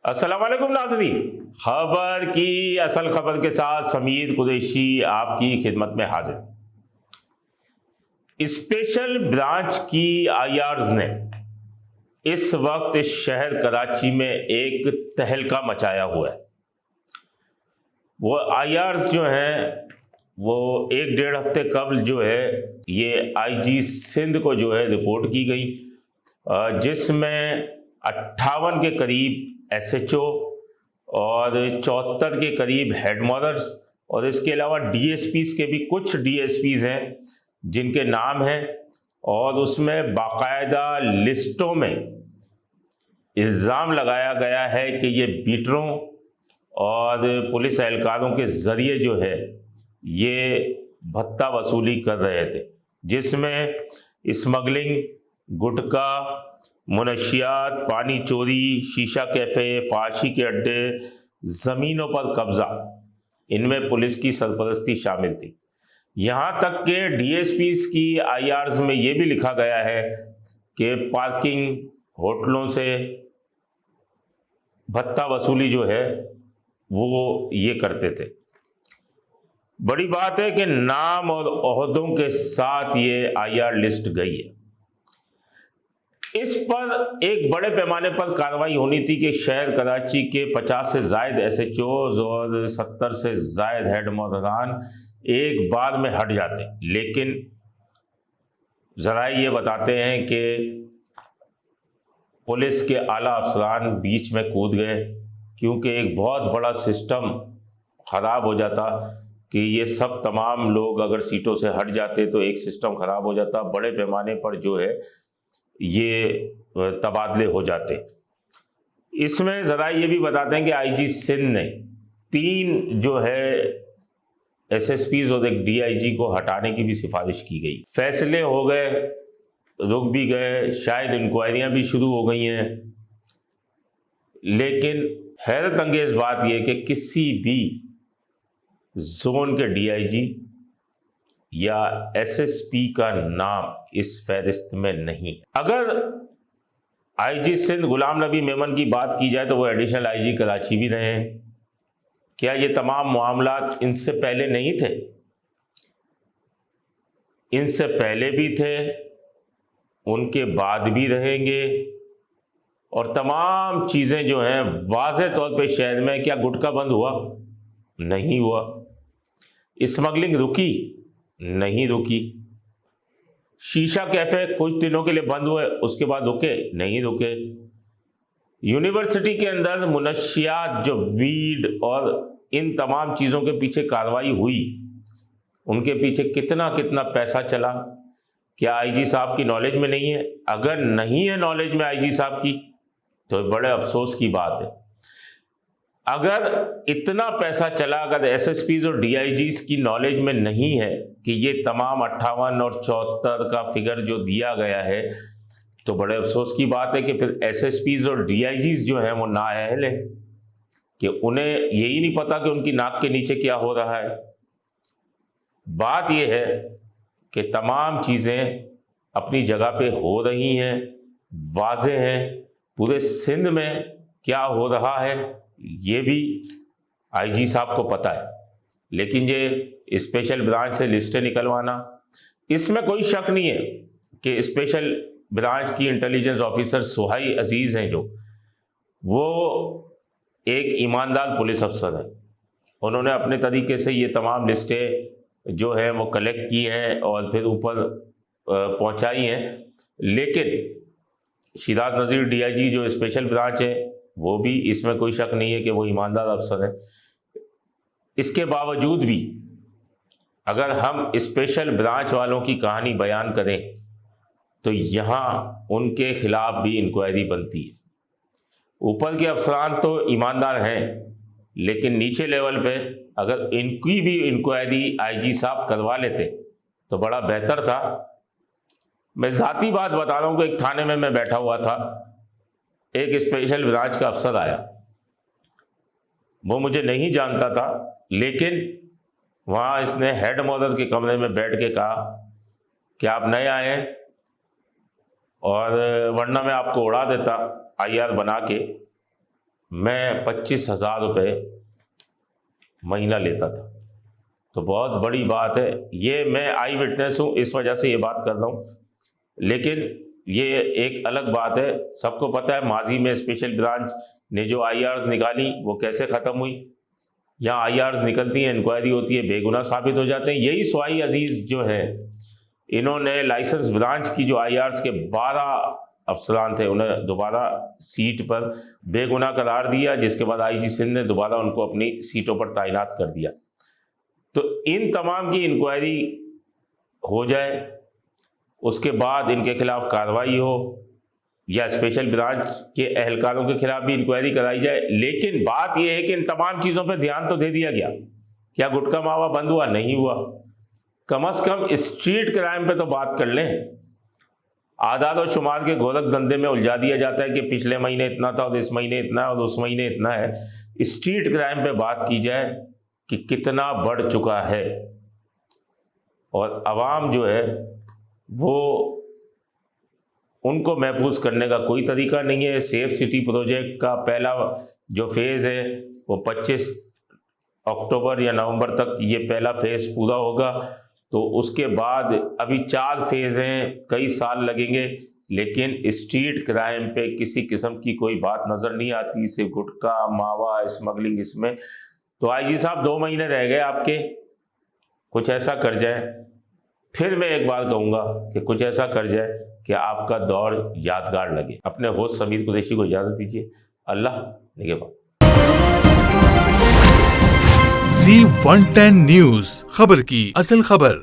अस्सलाम वालेकुम नाज़रीन। खबर की असल खबर के साथ समीर कुरैशी आपकी खिदमत में हाजिर। स्पेशल ब्रांच की आईआरज़ ने इस वक्त शहर कराची में एक तहलका मचाया हुआ है। वो आईआरज़ जो हैं वो एक डेढ़ हफ्ते कबल जो है ये आईजी सिंध को जो है रिपोर्ट की गई, जिसमें 58 के करीब एसएचओ और 74 के करीब हेड मॉडल्स और इसके अलावा डीएसपीज के भी कुछ डीएसपीज हैं जिनके नाम हैं, और उसमें बाकायदा लिस्टों में इल्ज़ाम लगाया गया है कि ये बीटरों और पुलिस एहलकारों के ज़रिए जो है ये भत्ता वसूली कर रहे थे, जिसमें स्मगलिंग, गुटखा, मुनशियात, पानी चोरी, शीशा कैफ़े, फाशी के अड्डे, ज़मीनों पर कब्ज़ा, इनमें पुलिस की सरपरस्ती शामिल थी। यहाँ तक कि डीएसपीज़ की आईआरज़ में ये भी लिखा गया है कि पार्किंग, होटलों से भत्ता वसूली जो है वो ये करते थे। बड़ी बात है कि नाम और ओहदों के साथ ये आईआर लिस्ट गई है। इस पर एक बड़े पैमाने पर कार्रवाई होनी थी कि शहर कराची के 50 से ज़ायद एसएचओज और 70 से ज़ायद हेड मौजूदान एक बार में हट जाते, लेकिन ज़रा ये बताते हैं कि पुलिस के आला अफसरान बीच में कूद गए, क्योंकि एक बहुत बड़ा सिस्टम ख़राब हो जाता कि ये सब तमाम लोग अगर सीटों से हट जाते तो एक सिस्टम ख़राब हो जाता, बड़े पैमाने पर जो है ये तबादले हो जाते। इसमें ज़रा ये भी बताते हैं कि आईजी सिंध ने 3 जो है एसएसपीज और एक डीआईजी को हटाने की भी सिफारिश की गई। फैसले हो गए, रुक भी गए, शायद इंक्वायरियां भी शुरू हो गई हैं, लेकिन हैरत अंगेज बात यह कि किसी भी जोन के डीआईजी या एसएसपी का नाम इस फहरिस्त में नहीं। अगर आईजी सिंध गुलाम नबी मेमन की बात की जाए तो वो एडिशनल आईजी कराची भी रहे हैं। क्या ये तमाम मामलात इनसे पहले नहीं थे? इनसे पहले भी थे, उनके बाद भी रहेंगे, और तमाम चीज़ें जो हैं वाज़े तौर पे शहर में, क्या गुटखा बंद हुआ? नहीं हुआ। स्मगलिंग रुकी? नहीं रुकी। शीशा कैफ़े कुछ दिनों के लिए बंद हुए, उसके बाद रुके? नहीं रुके। यूनिवर्सिटी के अंदर मुनशियात, जो वीड और इन तमाम चीज़ों के पीछे कार्रवाई हुई, उनके पीछे कितना कितना पैसा चला, क्या आईजी साहब की नॉलेज में नहीं है? अगर नहीं है नॉलेज में आईजी साहब की तो बड़े अफसोस की बात है। अगर इतना पैसा चला, अगर एसएसपीज और डीआईजीज की नॉलेज में नहीं है कि ये तमाम 58 और 74 का फिगर जो दिया गया है, तो बड़े अफसोस की बात है कि फिर एसएसपीज और डीआईजीज जो हैं वो नाअहल हैं, कि उन्हें यही नहीं पता कि उनकी नाक के नीचे क्या हो रहा है। बात यह है कि तमाम चीज़ें अपनी जगह पे हो रही हैं, वाज़े हैं, पूरे सिंध में क्या हो रहा है ये भी आईजी साहब को पता है, लेकिन ये स्पेशल ब्रांच से लिस्टें निकलवाना, इसमें कोई शक नहीं है कि स्पेशल ब्रांच की इंटेलिजेंस ऑफिसर सुहाई अजीज़ हैं, जो वो एक ईमानदार पुलिस अफसर है। उन्होंने अपने तरीके से ये तमाम लिस्टें जो है वो कलेक्ट की हैं और फिर ऊपर पहुंचाई हैं, लेकिन शिराज नज़ीर डीआईजी जो स्पेशल ब्रांच है वो भी, इसमें कोई शक नहीं है कि वो ईमानदार अफसर है। इसके बावजूद भी अगर हम स्पेशल ब्रांच वालों की कहानी बयान करें तो यहाँ उनके खिलाफ भी इंक्वायरी बनती है। ऊपर के अफसरान तो ईमानदार हैं, लेकिन नीचे लेवल पे अगर इनकी भी इंक्वायरी आईजी साहब करवा लेते तो बड़ा बेहतर था। मैं ज़ाती बात बता रहा हूँ कि एक थाने में मैं बैठा हुआ था, एक स्पेशल ब्रांच का अफसर आया, वो मुझे नहीं जानता था, लेकिन वहाँ इसने हेड मॉडल के कमरे में बैठ के कहा कि आप नए आए हैं और वरना मैं आपको उड़ा देता आईआर बना के। मैं 25,000 रुपये महीना लेता था। तो बहुत बड़ी बात है, ये मैं आई विटनेस हूँ, इस वजह से ये बात कर रहा हूँ। लेकिन ये एक अलग बात है, सबको पता है माजी में स्पेशल ब्रांच ने जो IRs निकाली वो कैसे ख़त्म हुई। यहाँ IRs निकलती हैं, इंक्वायरी होती है, बेगुनाह साबित हो जाते हैं। यही स्वाई अजीज़ जो है, इन्होंने लाइसेंस ब्रांच की जो IRs के 12 अफसरान थे उन्हें दोबारा सीट पर बेगुनाह करार दिया, जिसके बाद IG सिंध ने दोबारा उनको अपनी सीटों पर तैनात कर दिया। तो इन तमाम की इंक्वायरी हो जाए, उसके बाद इनके खिलाफ कार्रवाई हो, या स्पेशल ब्रांच के एहलकारों के खिलाफ भी इंक्वायरी कराई जाए। लेकिन बात यह है कि इन तमाम चीज़ों पर ध्यान तो दे दिया गया। क्या गुटखा मावा बंद हुआ? नहीं हुआ। कम से कम स्ट्रीट क्राइम पे तो बात कर लें। आदाद और शुमार के गोरख धंधे में उलझा दिया जाता है कि पिछले महीने इतना था और इस महीने इतना है और उस महीने इतना है। स्ट्रीट क्राइम पे बात की जाए कि कितना बढ़ चुका है, और आवाम जो है वो उनको महफूज करने का कोई तरीका नहीं है। सेफ सिटी प्रोजेक्ट का पहला जो फेज़ है वो 25 अक्टूबर या नवंबर तक ये पहला फेज़ पूरा होगा। तो उसके बाद अभी 4 फेज़ हैं, कई साल लगेंगे, लेकिन स्ट्रीट क्राइम पे किसी किस्म की कोई बात नज़र नहीं आती। सिर्फ गुटखा मावा स्मगलिंग इसमें। तो IG साहब 2 महीने रह गए आपके, कुछ ऐसा कर जाए। फिर मैं एक बार कहूँगा कि कुछ ऐसा कर जाए कि आपका दौर यादगार लगे। अपने होस्ट समीर कुरैशी को इजाज़त दीजिए। अल्लाह निगहबान। Z110 न्यूज़, खबर की असल खबर।